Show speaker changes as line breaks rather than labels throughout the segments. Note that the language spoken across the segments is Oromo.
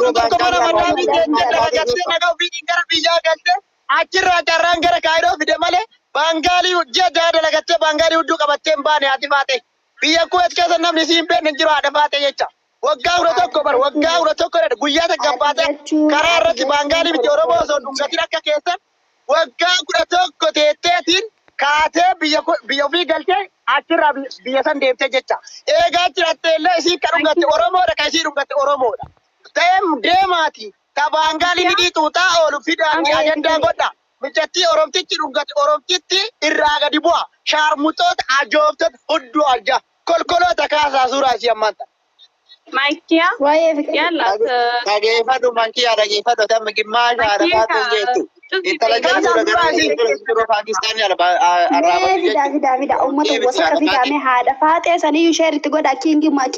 tokko mana madaamii jettee dalagattee nagaa ofii gara biyyaa galte achirraa carraan gara kaayiroo fide malee baangaalii jedhaa dalagattee baangaalii hudduu qabattee hin baane ati baate biyya kuweet keessa namni siin beekne hin jiru haadha baate jecha waggaa kudha tokko bar waggaa kudha tokko guyyaa takka baate karaa irratti baangaalii miti oromoo osoo dhungatiin akka keessan waggaa kudha tokko teetteetiin kaatee biyya ofii galtee achirraa biyya san deemtee jecha eegaa jirattee illee isii ka dhungatte oromoodha ka isii dhungatte oromoodha deemaati ta baangaalii hidhii xuuxaa oolu fidaan ajandaa godha mijattii oromtichi dhungatte oromtitti irraa gadi bu'a shaarmutoota ajoobtoota hudduu alja kolkoloota kaasaa suuraa isii ammaanta.
Maikia, yalla.
Dhageeffadhu mankiyaa dhageeffadhu tamma gimmaasha haadha faatu jettu. Intalajantu dhagaa Paakistaan
Vida ummata gosa fidame haadha faatee sanii sheeritti godha kingi maa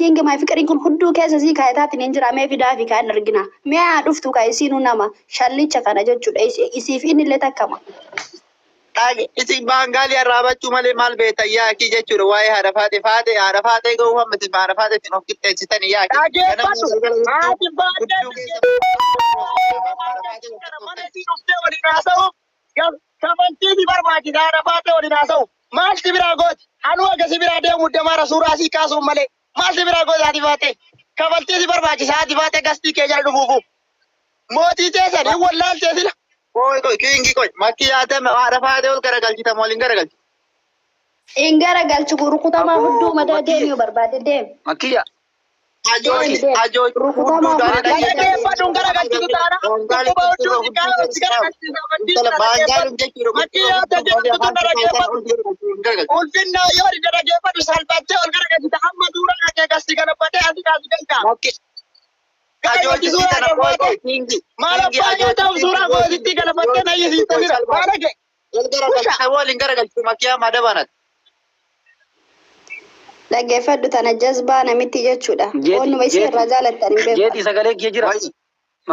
fiqiriin kun hudduu keessa sii kaayataatiin hin jira mee fidaa fi kaan argina. Mee haa dhuftu ka isiinu nama shallicha kana jechuudha isiif inni illee takkama.
Isin baangaalii arraabachuu malee maal beektan yaakii jechuudha waa'ee haadha faatee ga'uu hammati haadha faateetiin of qixxeessitanii yaakii. Kafantiisi barbaachisa haadha faatee waliin haasa'u maalti biraa gooti anuu akkasi biraa deemu damaara suuraa asii kaasuun malee maalti biraa gooti haati faatee kafantiisi barbaachisa haati faatee gastii kee jala dhufuufu mootii teessan hin wallaaltee sila. Koi kingi koi makiyate haadha faatee ol garagalchita moo waliin garagalchi.
In garagalchu rukutamaa hudduu madaa deemuu barbaade deem.
Makiya. Ajoo
rukutamaa
dhaggeeffadhuun garagalchitu taana. Kuba hudduu si garagalchisa baangaalum jechuudha. Makiyaa tajaajilu tun dhaggeeffadhu. Ulfinna yoo dhaggeeffadhu salphattee ol garagalchita amma duura dhagee gasti kana batee asii kaasii danda'a. Kajooti suuraa galfaate maal abbaa yoo ta'u suuraa gootitti galfattee na yisiisanira maal age walgaragalcha waliin garagalchu makiyaa madabanat
dhaggeeffadhu tana jazbaa namitti jechuudha onnuma ishee irraa jaalattan hin beeku
jeeti sagalee kee jira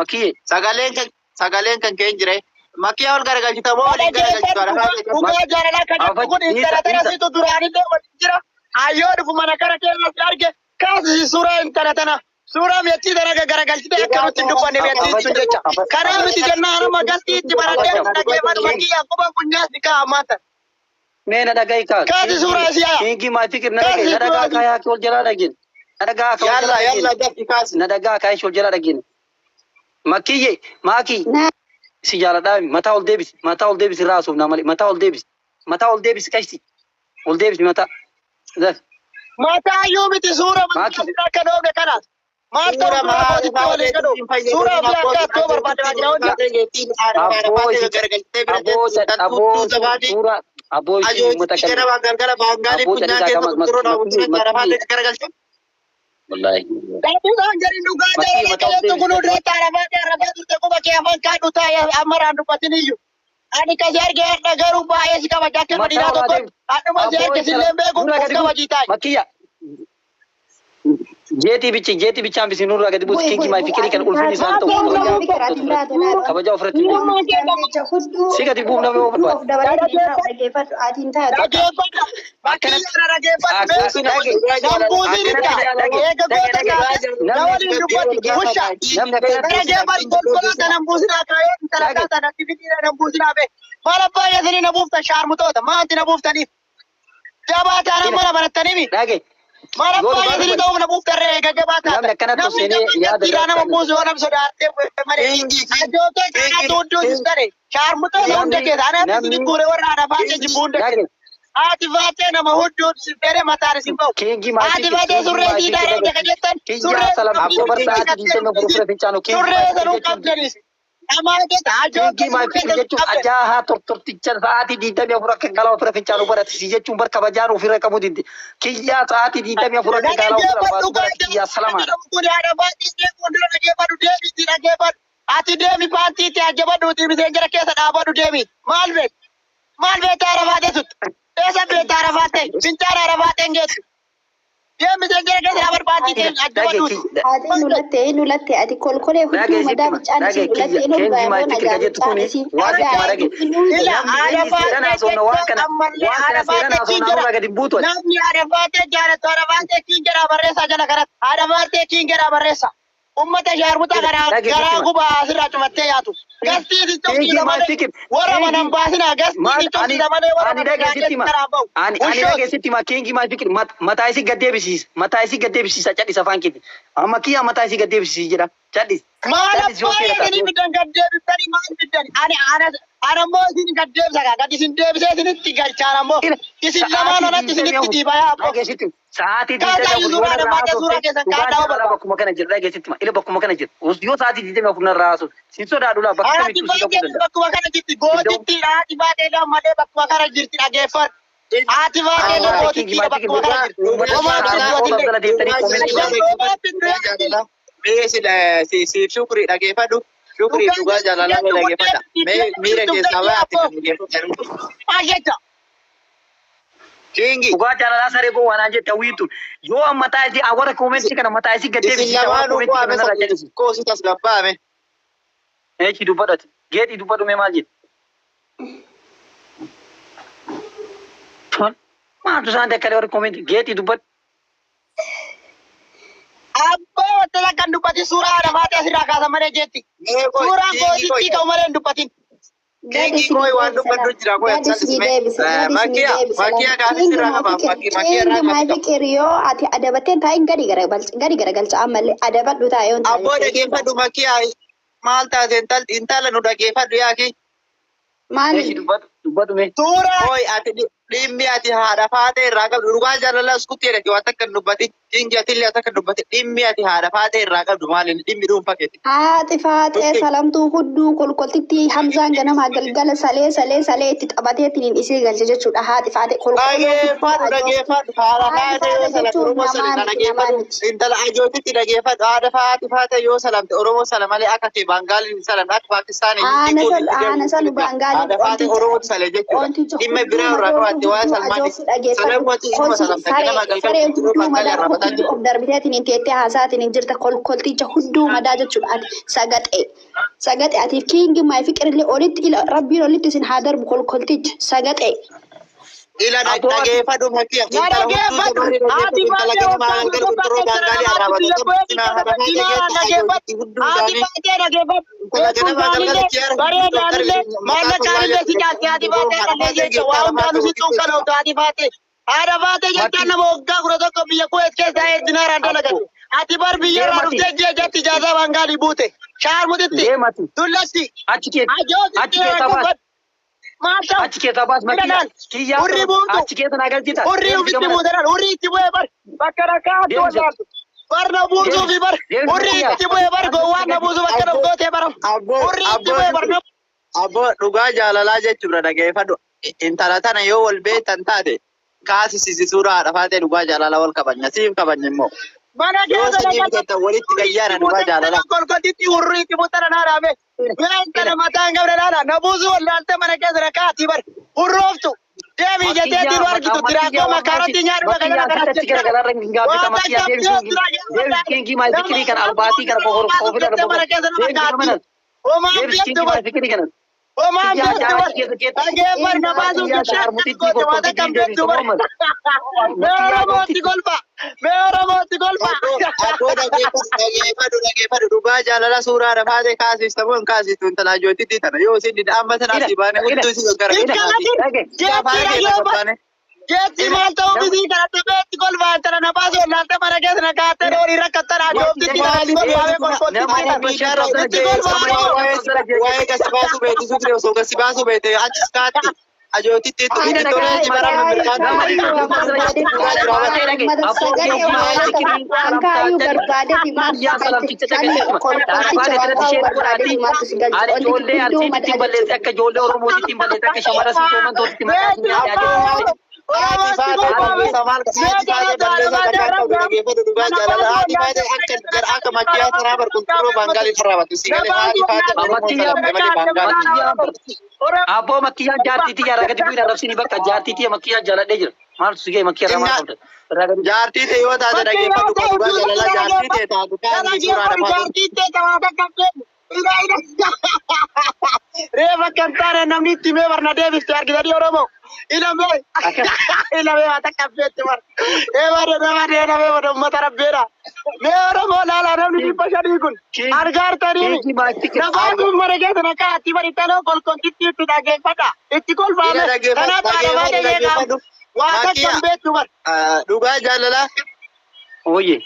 makiyee sagaleen kan kee jira makiyaa wal garagalchita moo waliin garagalchu dhugaa jaalalaa kan kun intala tanasitu duraanillee waliin jira ayyoo dhufu mana kara keessatti arge kaasisi suuraa intala tana Surah metti dana garagalchite akkanutti dubbanne metti sun jecha kana miti jennaan amma gasti itti baradhee dhaggeeffadhu makii akkuma kunyaas ka amata
meena dhagai ka
kaati suuraa siya
kingi maa fikir na dhagai na dhagaa kaayaa ol jala dhagin na dhagaa ka
yalla gatti kaas
na dhagaa kaayaa ol jala dhagin makiyye maki si jala dhaami mata ol debis raasuuf na mali mata ol debis kaisti ol debis
mata yoo miti suuraa mata kan oone kana Mata mati pale kado surah biasa tu berpada macam
Jeti bichi ambil sinur agak dibus kingi mai fikir ikan ulfin di santo. Kabaja ofret. Sika di bum nama apa?
Malah banyak ini tahu mana bukti rega jabatan. Tidak nama musuh orang saudara. Ajo tu kita tuduh istri. Charmu tu orang dekat. Anak ini kure orang ada baca jemput dekat. Ati baca nama hudud sepere matahari simpau. Ati baca surre tidak ada dekat. Surre
salam aku bersaat di sana berufre fincano.
Surre terus kaptenis. Amal kita ajo
kingi mai fikir jechuun ajaha tortichan saati diidamii afur akka galaa ofirra fincaan barate si jechuun barka bajaan ofirra qabu didde kiyyaa saati diidamii afur akka galaa ofirra baatu barate kiyyaa salamaadha.
Ati deemi paantiitti ajjabadhuuti miseen jara keessa dhaabadhu deemi maal beektaa arafaate sut eessa beektaa arafaate fincaan arafaateen geessu deemi miseen jara keessa dhaabar paantiitti ajjabadhuuti.
Ati nulatte ati kolkolee hudduu madaa bicaan si nulatte inni baay'ee nagaa si
namni arafaate jaalatu arafaate kiin jedhaa barreessaa jala kanatti arafaate kiin jedhaa barreessaa. ummata shaarbuta garaa gubaa asirraa cumattee yaatu. Gastii sittoftiidha malee warra manan baasina gastii sittoftiidha malee warra manan garaa bahu.
Ani dhageessitti makiingi maal fikir mataa isii gaddeebisiisa cadhis afaan keetti. Amma kiyya mataa isii gaddeebisiisi jedha cadhis.
Maal abbaa eeganii bidan gaddeebisanii maal bidan ana ammoo isin gaddeebisa gadi isin deebisee isinitti galchaan ammoo isin lamaan onatti isinitti dhiibaa abbo.
Dhageessitti sa'aatii bakkuma kana jira dhageessitti ila bakkuma kana jira. Yoo sa'aatii 24 irraa haasu sin sodaadhula bakka kamitti
bakkuma kana jirti gootitti haati baatee malee bakkuma kana jirti dhageeffadhu. Haati baatee gootitti bakkuma kana jirti.
Si shukri dhageeffadhu. Shukri dhugaa jaalalaa dhageeffadha. Miira keessaa baay'ee
Ajjecha.
Kingi.
Dhugaa jaalalaa saree goo waan jette wiitu. Yoo amma mataa isii awwaara koomentii kana mataa isii gaddeebisiisa waan koomentii kana irraa jallisu.
Koosi tasgabbaame.
Eechi dubbadhati. Geetii dubbadhu mee maal jedhe? Maaltu isaan dakkalee warra koomentii geetii dubbadhu.
Abbaa wantala kan dubbati suuraa haadha baatee asirraa kaasa malee jetti. Suuraan gootitti ta'u malee hin dubbatin.
Kingi koi waan dubbadhu jira koi atsalisme. Makiya gaafis irraa qaba. Makiya irraa qaba.
Maal qiriyoo ati adabateen taa'in gadi garagalcha ammallee adabadhu taa'ee on
Abboo dhageeffadhu makiya maal taate intala nu dhageeffadhu yaaki.
maali
Dubbadhu mee.
Suuraa
Koi ati dhimmi ati haadha faatee irraa qabdu dhugaa jaalalaa iskutti jedhati waan takka dubbati. Kingi atillee takka dubbati dhimmi ati haadha faatee irraa qabdu maaliin dhimmi dhuunfaa keeti.
haati faatee salamtuu hudduu kolkoltitti hamzaan ganama galgala salee itti taphateetiin isii galche jechuudha haati faatee
Dhageeffadhu haadha faatee yoo salamte Oromoo sana dhageeffadhu intala ajootitti dhageeffadhu haadha faatee yoo salamte Oromoo sana malee akka kee Baangaaliin salamte akka Paakistaanii
Aana san Baangaaliin
haadha faatee Oromoo sale jechuudha dhimma biraa irraa qabatte waa salmaanis salamwati ilma salamte ganama galgala Baangaalii irraa bataa
of darbiteetiin teettee haasaatiin jirta kolkolticha hudduu madaa jechuudha ati sagaxee atiif kiingi maay fiqirillee olitti rabbiin olitti isin haa darbu kolkolticha sagaxee.
ila dhageeffadhu makiya intala hudduu haati faatee jechaan nama waggaa 11 biyya Kuwait keessa dinaaraan dalagan. Ati bar biyya irraa dhuftee ji'a jetti ijaasaa Baangaalii buute. Shaarmutitti dullatti
Achi keessa baas makiya. Kiyyaa achi keessa nagalchita.
Hurrii ofitti buuteedhaan hurrii itti bu'ee bar bakka rakkaa addoodhaan bar na buusuu fi bar hurrii itti bu'ee bar gowwaan na buusuu bakka dhoftootee bara hurrii itti bu'ee bar na.
Abboo dhugaa jaalalaa jechuudha dhageeffadhu. Intala tana yoo wal beektan taate kaasisi suuraa haadha faatee dhugaa jaalalaa wal qabanya siif qabanya immoo.
Mana keessa
dhaggeeffatan walitti gayyaana dhugaa jaalalaa.
Kolkoltitti hurrii itti buutana naadhaame. Mina intala mataan qabne naadha na buusuu wallaalte mana keessa rakkaati bar hurrooftu. Deemi jeteetiin argitu diraakoo makaarotti nyaadhu bakka jala
Kanatti garagaraa hin gaafata makiya deebi kingi maal fikirii kana albaatii kana koofila kana
Omaan dhageeffar na baasuuf Meeromooti golba.
Abboo dhageeffadhu dhugaa jaalala suuraa haadha faatee kaasistamoo hin kaasistu intala ajootitti tana yoo isin amma sanaatti baane hunduu isin gaggara.
Jeetti maal ta'uu bisii kanatti beetti golbaa intala na baasuu wallaalte mana keessa na kaattee doorii rakkattan ajoobtitti
waa'ee gasi baasuu beeksisuu ture osoo gasi baasuu beekte achis kaatti ajootitti
Abboo makiyaa jaartiitii yaa ragadi bu'ina rabsini bakka jaartiitii makiyaa jaaladhee jira. Maaltu sigee makiyaa ramaa qabda.
Jaartii ta'e yoo taate dhageeffadhu dhugaa jaalalaa jaartii ta'e taatu kaanii suuraa haadha faatee.
Reefa akka hin taane namni itti himee barna deebiste argitanii Oromoo. Ilamee ilamee waan takka feetti bar. Ilamee wada uummata rabbeedha. Mee Oromoo laala namni 500 kun argaartanii nafaan kun mara geessan akka atti baritanoo kolkontitti itti dhageeffadha. Itti kolfaame kanaaf dhaabaa ta'ee waa takka hin beektu bar.
Dhugaa jaalalaa.
Oye.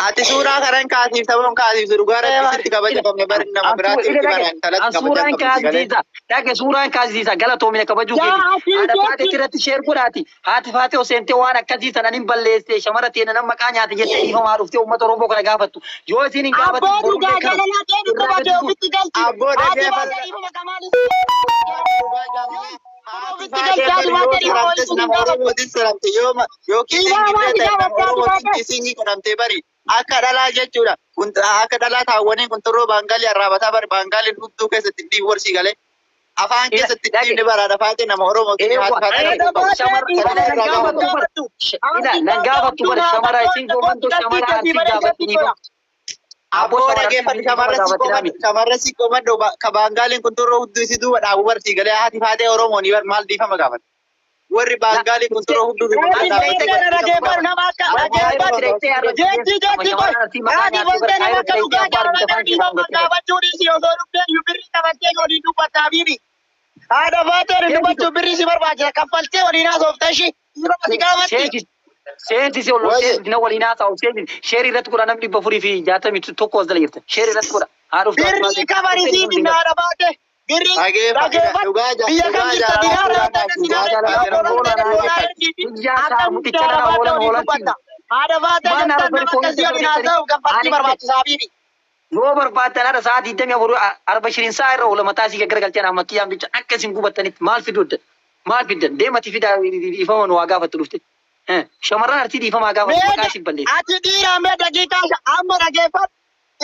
Ati suuraa karan kaasiif saboon kaasiif dhugaa rabbitti kabajamne bari nama biraatti itti baran talatti
suuraan kaasiisa. Dhaqe suuraan kaasiisa galatoomine kabajuu keeti. Haadha faatee irratti sheer godhaati. Haati faatee oseentee waan akkasii sana hin balleessee shamara teena nama maqaa nyaate jettee dhiifamaa dhuftee uummata Oromoo kana gaafattu. Yoo isin hin gaafattu.
Abboo dhugaa jaalalaa ta'e qabate ofitti galchi.
Abboo dhagee akka dhalaa jechuudha. Akka dhalaa taawwanii kun turroo baangaalii arraabataa bari baangaaliin hudduu keessatti diivorsi galee afaan keessatti dhiibni baraadha faate nama Oromoo
nan gaafattu bara shamara isin goomantu shamara anti gaafattu.
Abboo dhageeffadhu shamarrasi komando ka baangaaliin kun turroo hudduu isi duuba dhaabu barsi galee haati faatee Oromoon maal dhiifama gaafata. Warri baangaaliin kun turroo hudduu haadha faatee dubbachuu birrii si barbaachisa kaffaltee waliin haasofta ishii
Seensi olo seensi na waliin haasa'u seensi sheerii irratti godha namni 461 as dala jirta sheerii irratti godha haadha
birrii kabarisiiti haadha faatee birrii biyya kam jirta dinaara haadha faatee kaffaltii barbaachisaa bibi.
Yoo barbaadan haadha sa'a 24 saa irra oola mataa isii gaggalchan amma kiyyaan bicha akka isin gubattanitti maal fidudda maal fiddan deemati fidaa ifaman waa gaafattu dhufte. Shamarran artii dhiifamaa gaafattu maqaa isin balleessi.
Ati dhiiraa mee daqiiqaa amma dhageeffadhu.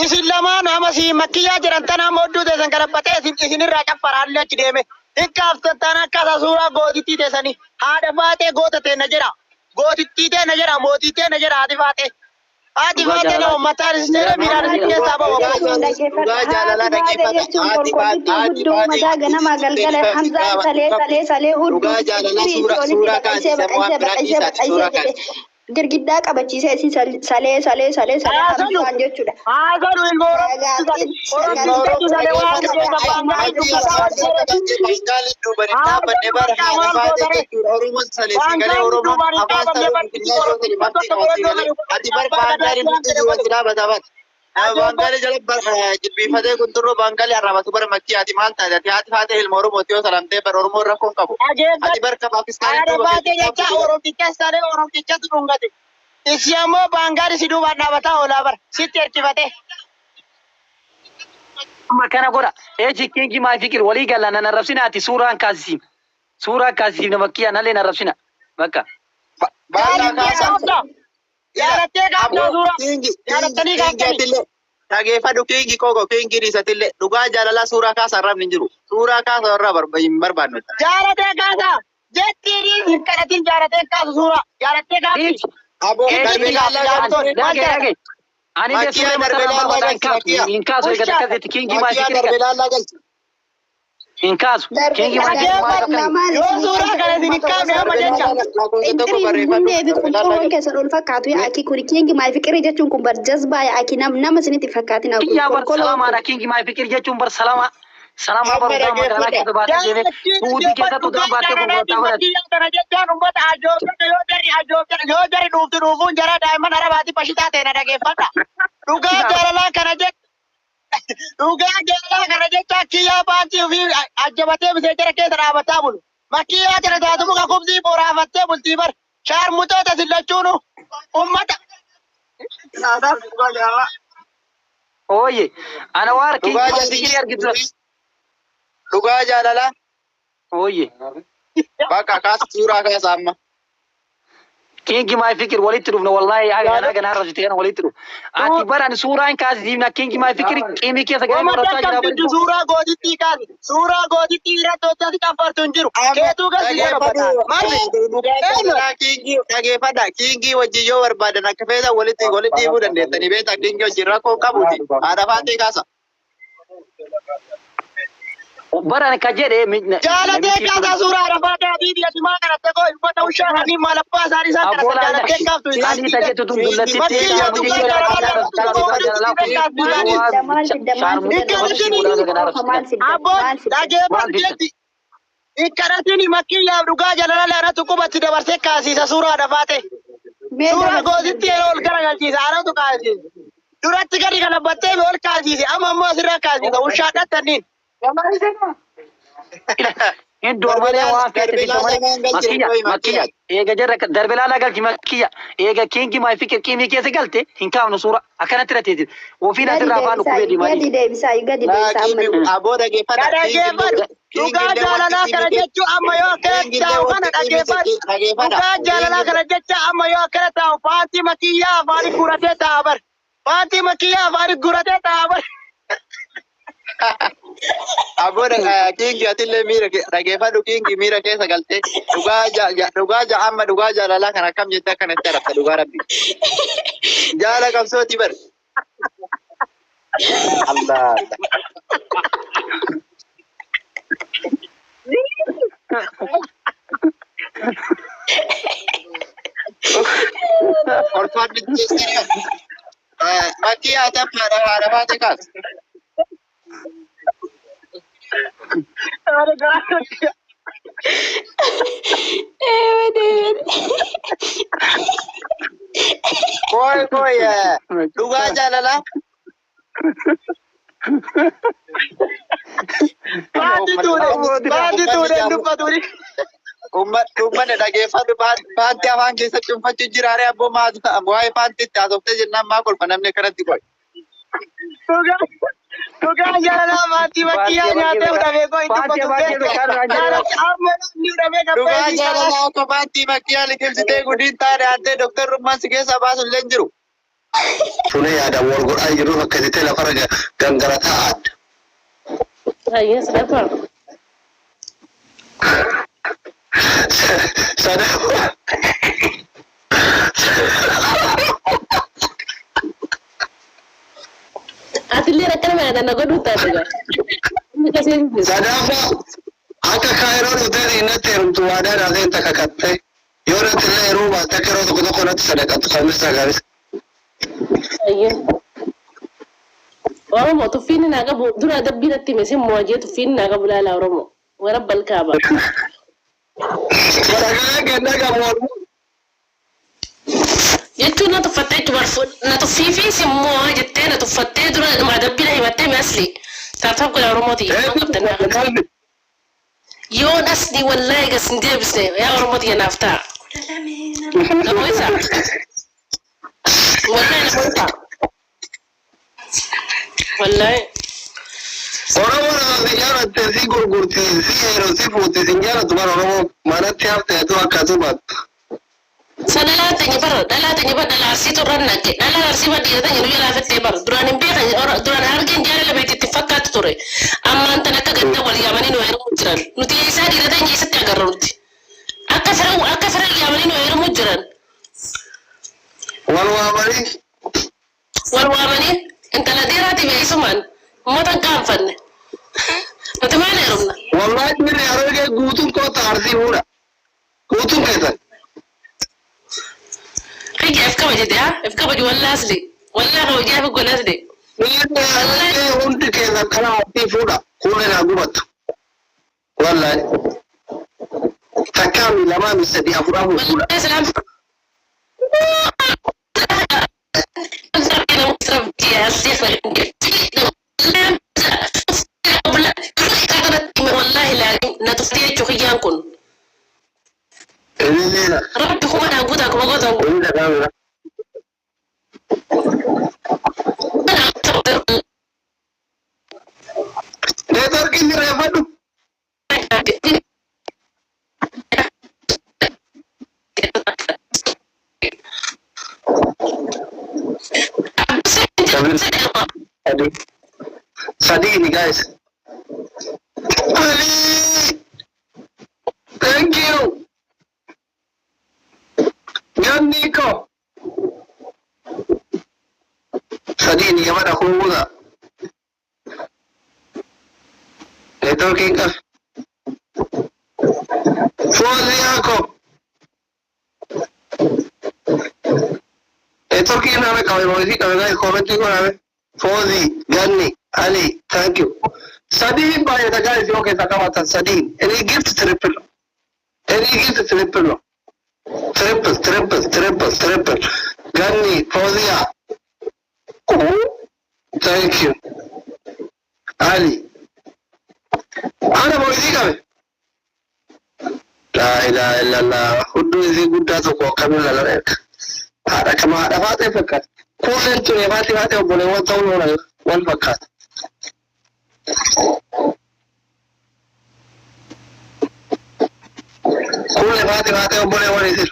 Isin lamaan ama si makkiyyaa jiran tana amma odduu teessan kadhabbatee isinirraa caffaraallee achi deeme. Hinkaaftatan akkasa suuraa gootittii teessanii haadha faatee goota teenna jira. Gootittii teenna jira mootii teenna jira haati faatee. Haati faatee nama mataan isin seera miidhaan isin keessaa bahu.
Girgiddaa qabachiisee isin salee hamsaan jechuudha.
Haasanu ilmoo baangalee jala jilbiifatee kun turroo baangalee arrabatu bara makkii ati maal taate ati haati faatee ilma Oromooti yoo salamtee bara Oromoon rakkoon qabu. Ati barka Paakistaanii duuba jecha Oromichas Oromichatu dhungate. Isi ammoo baangalee si duubaan dhaabataa oolaa bara sitti erkifatee.
Amma kana godha eeji kingi maa fikir walii gala nan arrabsina ati suuraan kaasisiin nama kiyyaan hallee nan arrabsina bakka.
Baala kaasa.
Yaarattee gaafna suuraa. Yaarattanii gaafna.
Dhageeffadhu kingi koko kingi dhiisatillee dhugaa jaalalaa suuraa kaasa arrabni hin jiru. Suuraa kaasa irraa hin barbaannu.
Jaalatee kaasa. Jettiin hin kadhatin jaalatee kaasa suuraa. Jaalatee kaasa.
Aboo darbee laalaa
Ani dia sudah mengatakan inkas oleh kata kingi maa fikir inkas kingi maa
yoo suuraa kana isin kaafne amma jecha.
Hundee fi qulqulluun keessan ol fakkaatu yaa akii kuni kingi maa fikir jechuun kun bar jazbaa yaa akii nama isinitti fakkaatina.
Yaa bar salamaadha kingi maa fikir jechuun bar salama. Salama baru dah magaalaa keessa baatee deeme suutii keessa tuutaan baatee konkolaataa godhate.
Kana jechaan uummata yoo jari dhuufuun jara daa'imman arabaati bashitaa ta'e na dhageeffadha. Dhugaa jaalalaa kana jecha kiyyaa baankii ofii ajjabatee bisee jara keessa dhaabataa bulu. Makkiyyaa jara taatu muka kubsii boraafattee bultii bar. Shaarmutoota sillachuunu uummata.
Oye, ana waar kingi maa fikir argitu.
Dhugaa jaalalaa.
Oye.
Bakka kaasa suuraa kaasa amma.
Kingi maa fikir walitti dhufna wallahi haga kana rasite kana walitti dhuf. Ati baran suuraan kaasisiifna kingi maa fikir qimi keessa gadi murataa jira bari.
Suuraa gootittii kaasi. Suuraa gootittii irratti hojjatti kaffartu hin jiru. Keetuu gasi
dhageeffadha. Kingii wajjin yoo barbaadan akka feetan walitti himuu dandeessanii beektaa kingii wajjin rakkoo qabuuti. Haadha faatee kaasa.
Baraan ka jedhee
Jaalatee kaasaa suuraa rafaa ta'ee biyya dimaa kanatti koo uffata ushaa kanneen maal abbaa isaanii isaan kana jaalatee kaaftu isaan
Ani tajaajila tun dullatti
Abboon dhageeffadhu ikkanatiin makkiyyaaf dhugaa jalala laanatu qubatti dabarsee kaasiisa suuraa rafaa ta'e. Suuraa goositti yeroo ol garagalchiisa anatu kaasiisa. Duratti gadi galabbattee ol kaasiise amma ammoo asirra kaasiisa ushaa dhattaniin.
Iddoo malee waan fedhe makiyya eega jarra darbe laalaa galchi makiyya eega kiingi maa fi kiimii keessa galte hin kaafnu suura akkanatti rateeti ofiin asirraa afaan dhukkubee diimanii.
Gadi deebisaa
Aboo dhageeffadha.
Dhageeffadhu. Dhugaa jaalalaa kana jechuun amma yoo akkana taa'u kana dhageeffadhu. Dhugaa jaalalaa kana jecha amma yoo akkana taa'u faantii makiyyaa afaanii guratee taa'a bar. Faantii makiyyaa afaanii guratee taa'a bar.
Aboo kiingi atillee miira dhageeffadhu kiingi miira keessa galtee dhugaa amma dhugaa jaalalaa kana akkam jettee akkanatti arafta dhugaa rabbi. Jaala qabsooti bar. Allah. Orfaan bitteessanii makkii haa taphaadha haadha baate kaas. Koi dhugaa jaalalaa.
Baati tuudhe dubbatuni.
Uummanni dhageeffadhu paantii afaan keessatti uffachuu jiraare abboo waa'ee paantiitti haasoftee jennaan maa kolfa namni akkanatti qoy.
Dhugaa jaalalaa maatii makkiyyaa nyaatee fudhamee koo itti
Dhugaa jaalalaa akka paantii makkiyyaa liqimsitee gudiin taane aantee doktorummaan si keessa baasu illee hin jiru.
Fulee yaadaan wal godhaa jiru akkasitti lafarra gangarataa aadda.
Yes, never. Atillee akkana meeqaan na godhuu taate gaa.
Sadaafa akka kaayiroo dhufteen innatti heerumtu waadaan haaseen takka katte yoo natti illee yeroo baatte akka yeroo tokko tokko natti sadaqattu kamisaa gaaris.
Oromoo tuffiin naa qabu dura dabbii natti hime sin moojee tuffiin naa qabu laala Oromoo warra balkaaba.
Sagalee gannaa qabu
jechuun na tuffattee na tuffii fi simmoo jettee na tuffattee dura dabbii na himattee mi'asli taataaf godha Oromooti yoo dhasni wallaahi gas hin deebisne yaa Oromooti yanaaf ta'a. Namoo isaa wallaahi namoo isaa wallaahi.
Oromoo nama si jaalattee si gurgurtii si heeroo si fuutii si jaalattu bara Oromoo manatti hafteetu akkasumaatti.
Sadalaa tanya bara dhala arsii turran naqe dhala arsii baadiyyaa tanya nu jalaa fettee bara duraan hin beekan duraan argeen jaalala beektitti fakkaatu ture ammaan tan akka gadda wal yaamanii nu heerumuu jiran nuti isaa dhiira tanya eessatti agarra nuti akka fira yaamanii nu heerumuu jiran.
Wal
waamanii intala dheeraati beeksisumaan uummata hin gaanfanne nuti maal heerumna.
Wallaahi inni argee guutuun koota arsii fuudha guutuun keessan.
Kaya F kabajite ha? F kabaju wallasli. Wallah kabaju F golasli.
Wallahi hundi keessa kana ati fuudha. Kuule na gubatu. Wallahi. Takami lama mi sadi afuramu fuudha.
Wallahi salam. Wallahi la natuftiye chukiyan kun. Rabbi kuma na guda kuma guda.
Network ini refadu. Sadi ini guys. Ali, thank you. Yan Nico. Sadi ini gaba da kowa. networking ka. Fauzi yako. Networking na kawai mawisi kawai commenting ko na. Fauzi, Ganni, Ali, thank you. Sadim by the guys okay Sakamata Sadim. Any gift triple. Any gift triple. Triple. Ganni, Fauzia. Oh, thank you. Ali. Ana mawisi kawai. La ilaha illallah. Hudu izi gudda to ko kamila la. Ada kama ada fate fakat. Kulen tu ne fate boleh won taw no wal fakat. Kulen fate boleh won isir.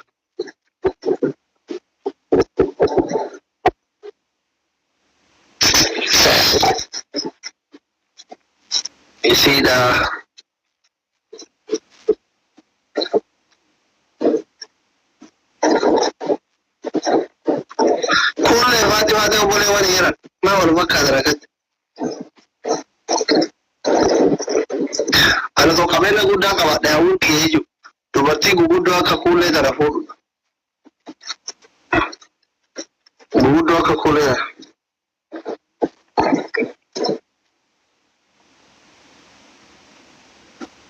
Isi dah. Kulle fate boleh wani yaran ma wani makka da rakat ana to kamar na gudda ka ba daya wuke yejo to batti guddo aka kulle da rafo guddo aka kulle da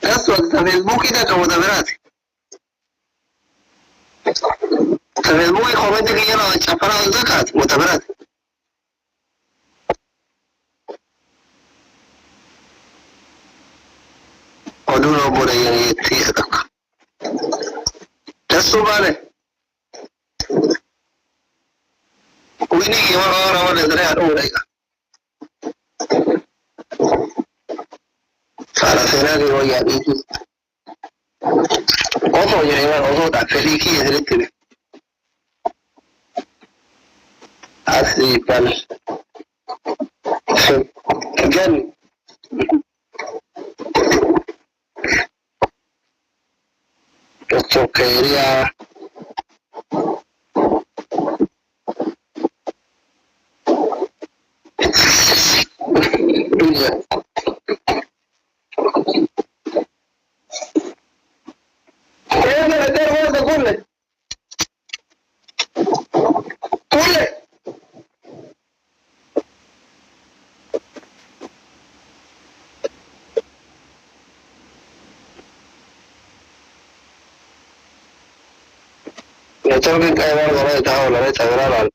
kaso da Facebook ida ka wada berati Facebook comment que ya no chapara zakat mutabarat oduno bore yani tiada tasubale wini ki wara wala dare ado rega sala sera que voy a decir oso llega oso da feliz que es el así pal again esto quería tengo que caer algo de esta ola, de esta grava.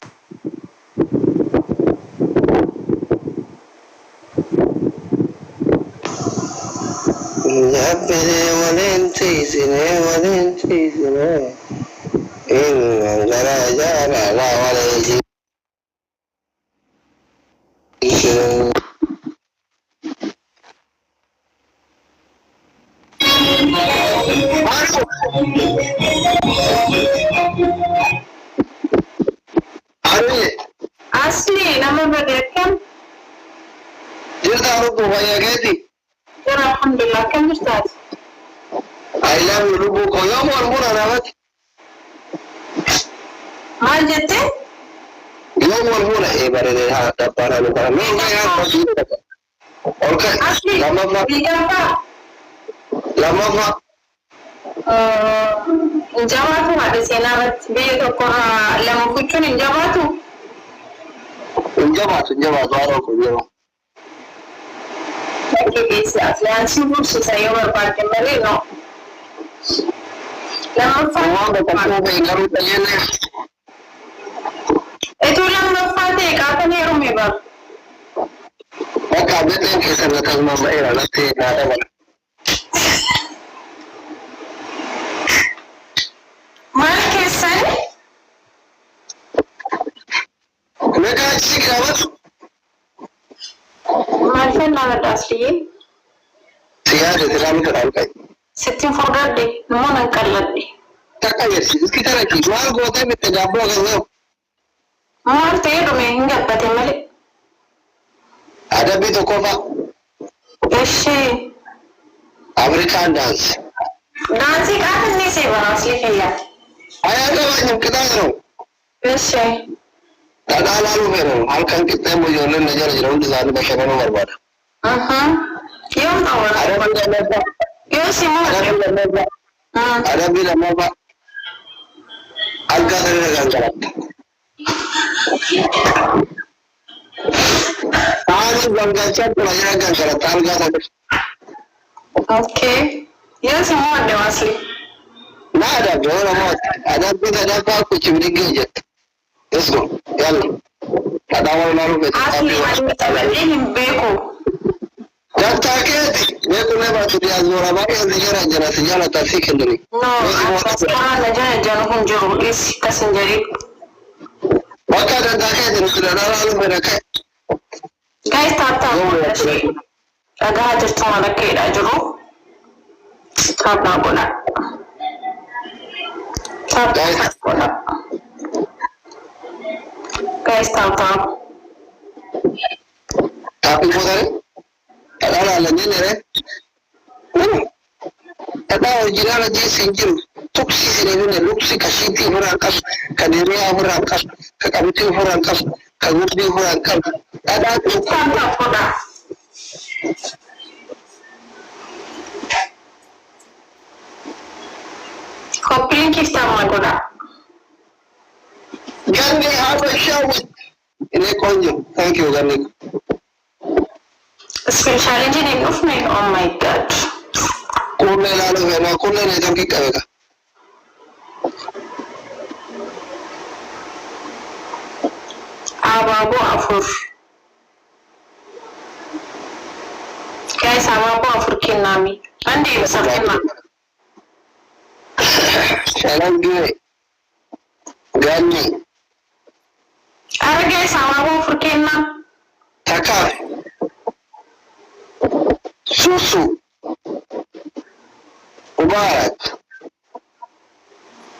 Ya pide valentísimo. En ya la vale.
Asli nama berdekat.
Jirta rupu banyak geti.
Alhamdulillah kan Ustaz.
I love you rupu ko yo mo rawat.
Majete?
Yo mo bare de ha da para lo para. No ya pasti. Okay.
Asli.
Lama fa.
Injamatu ada senarat beto ko lamu kuchun injamatu.
Injamatu aro ko yo.
Perché dice asli bursi saya berparti mereka. Lamu fa. Itu lamu fa de kata ni rumi ba.
Maka betul ke sana kalma bayar nanti nada ba.
Mal kesan?
Mereka cik rawat.
Malfen lawan asli.
Siapa yang terlalu terlalu kai.
Setting forgot deh, mau nangkalat deh.
Tak kaya sih, kita lagi jual gua tapi tidak boleh kan.
Mau terus mengingat pada malik.
Ada betul kau pak.
Ese.
American dance.
Dansi kan ni sih asli kaya.
Ayah ada banyak kita tahu.
Ese.
Tak ada lalu kan. Hal kan kita mau jualan aja jalan di sana bahasa mana berbeda.
Yung tawa na.
Ada bilang apa?
Yung si mo.
Ada bilang apa? Ada bilang apa? Agak ada ganjaran. Tahu ganjaran pelajaran ganjaran tahu ganjaran.
Okay. Yung si mo ada asli.
Nah ada dua mau. Ada bilang apa? Kucing digigit. Let's go. Yalla. Ada orang baru betul.
Asli macam tabalin beko.
Janta ke? Beko ne ba su dia zuwa ba yanzu yana jira su jana ta fi kendiri.
No, sekarang aja jangan kunjung is kasendiri.
Baka da ta kai da su da ranar mai kai.
Guys, tata sih. Agak aja cuma ada kayak aja lo. Tap na bola. Tap bola. Guys, tata.
Tapi mo tare? Ada ala ne ne re? Ada original je sinjiru. Tuksi sine ne luksi kashiti hurankas, kadiriya hurankas, kakabuti hurankas, kagurdi hurankas. Ada
Tata bola. Kopling kita bola.
Gandhi have a show with ini konjo. Thank you Gandhi.
Skill challenge ini of me. Oh my god.
Kune lalu na kune ne tam ki kavega.
Ababu afur. Guys, ababu afur kinami. Andi bisa kena.
Salam gue. Gandhi.
Ada guys, ababu afur kena.
Taka. Susu. Mubarak.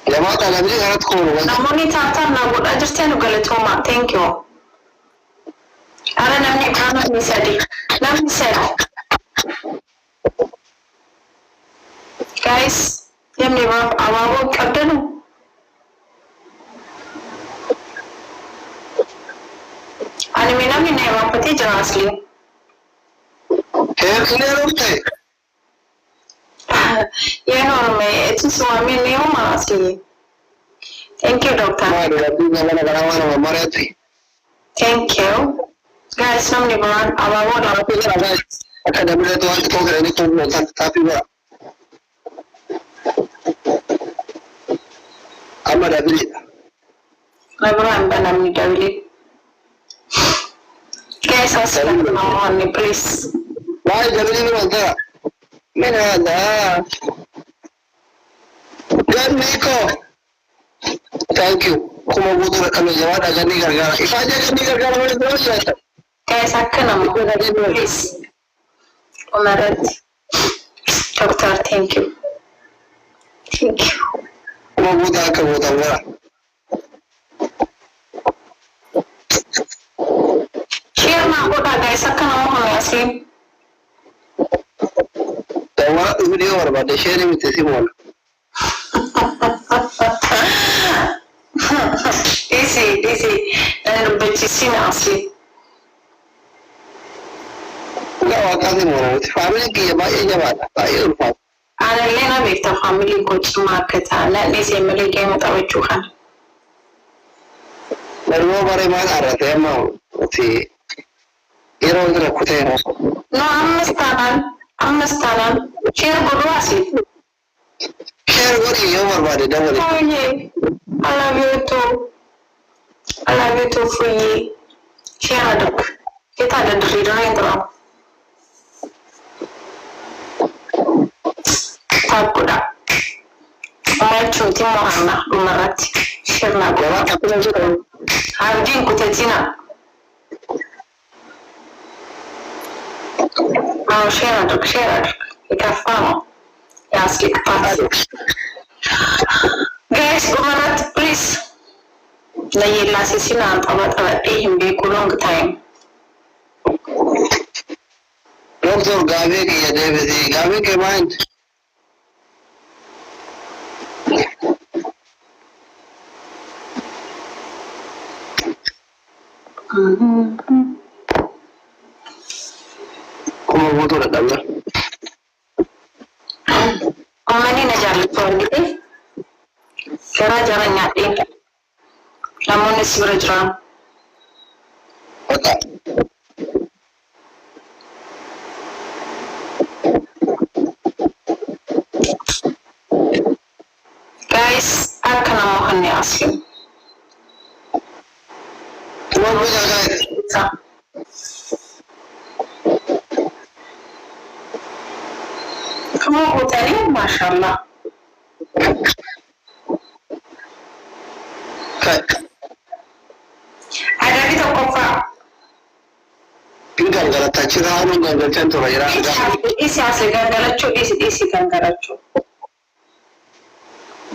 Jama'a talabijin garat kono wani.
Namun ini tata na buat aja sih nu galet homa. Thank you. Ada namanya kamu misadi. Nam misadi. Guys, yang ni ababu kadang. Anime namin na ewan pati jangan asli.
Ini rumte.
Ya normal, itu suami ni asli. Thank you, doctor.
Ma da rabu ga mana gara mana marati.
Thank you. Guys, nam ni bahan ababu dah.
Tapi ga ga aka da bude to ko ga ni ko ta tapi ba. Amma da bili.
Lebaran nam ni dawili. Guys, assalamualaikum ni please.
Wai da bili ni wanda. Mena da. Gandhi ko. Thank you. Kuma gudu da kallon jama'a da gani gargara. Ifa je gani gargara wani zuwa shi ta.
Guys, akan nama please. Umarat. Doctor, thank you. Thank you.
Kuma gudu aka gudu wara.
Share na guda guys, akan nama Yasin.
Da wa video war ba da share mi ta simon.
Easy. Dan beci sini asli.
Ga wa ka simon. Family ki ba ya jama'a ba ya rufa.
Ana lena beta family ko cuma kata na ni sai mele ke mata wajuhan.
Baru bare ma ara ta ma ti iro dra kutera.
No, amastanan. Share gudu asli.
Share gori yo war ba da dawali.
Oh yeah, I love you too free. Share duk. Kita ada dari lain terang. Tak kuda. Mai cuti mohana umarat. Share na
Jama'a
gua.
ka kuma zuwa.
Harjin kutetina. Oh, share duk. Kita faham. Ya asli kepas. Guys, umarat please. Lagi lasi sina tabat himbe ko long time.
Doctor Gabe ki ya debe di Gabe ke mind. akkuma guutuudha dhabna.
Uummanni na jaallatu argite garaa jara nyaadheen namoonni si bira jiran. Guys, akka namoo kan ni asii. Kamu hotelnya mashallah. Ada di toko Pak.
Tinggal kalau tak cerah, nggak centur ya.
Isi asli gangaracu, isi gangaracu.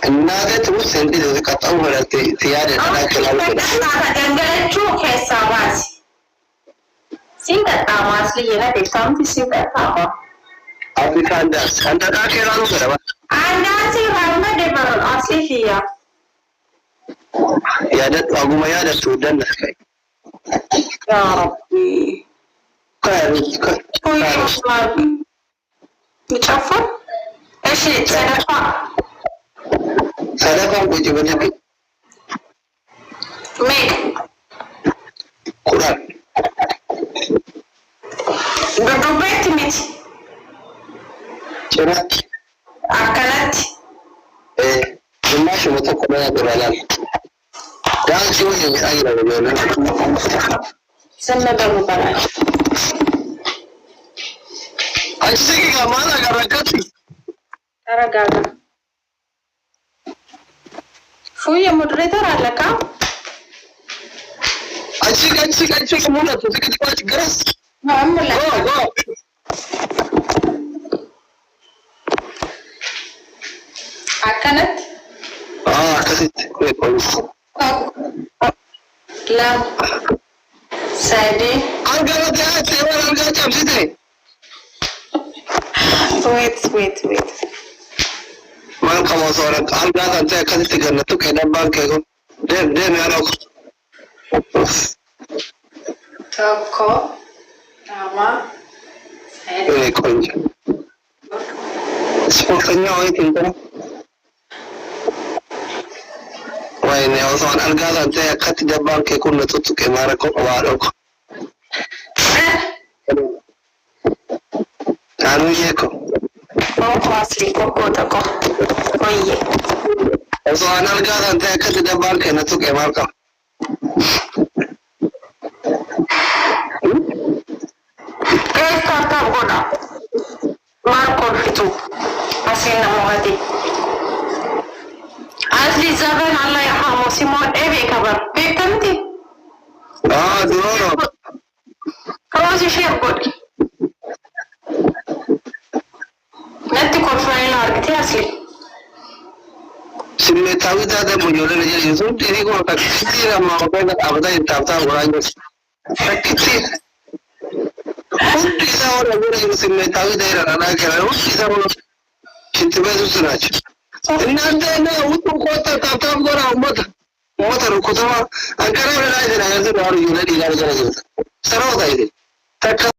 Nada terus sendiri dari kata berarti tiada ada kelalaian.
Gangaracu kayak sawas. Singkat tamas lihat deh, sampai singkat tamas.
Afrika anda dah kelalaian berapa?
Anda sih karena dia baru asli dia.
Ya ada, aku mah ada Sudan dah kayak.
Ya Rabbi.
Kayak.
Oh ya Rabbi. Ucapan? Shit,
Sadaqah aku coba jadi.
Meg.
Quran.
Berdobet mit.
Cerah.
Akalat.
Cuma cuma tu Quran ada dalam. Dan cuma yang air ada dalam.
Sama berbukaran.
Asyik ke mana garakati?
Aragaga. Fuya moderator ala ka?
Asyik mula tu kita buat geras.
Mula.
Go.
Akanat?
Kasih. Polis.
Lam. Sadi.
Angkat aja, cewek angkat jam sini.
Wait.
Mal kamu seorang angkat aja kasih tiga tu kena bangke ko. Dia mana ko.
Toko. Nama. Sadi.
Kunci. Sepertinya orang itu. Wah ini orang angkat aja kasih tiga bangke ko na tutup kemana ko awal ko. Anu ye ko.
Koko asli koko toko. Oye.
So anal gadan te ka da barke na tuke marka.
Kata goda. Marco fitu. Asina mohati. Asli zaman Allah yarhamu Simon ebe kabar. Bekanti.
Duro.
Kamu si chef god. Nanti konfirmasi lagi asli.
Simme tawi da mujole ne je sun tiri ko ka tira ma ko da abada intafta goran yus. Takiti. Utti da ora gure simme tawi da ira na kera utti da ora chintbe su sunach. Inande na utu ko ta tafta gora umata rukuta ankara na da na yanzu da ora yule di ga da. Sarau da ide.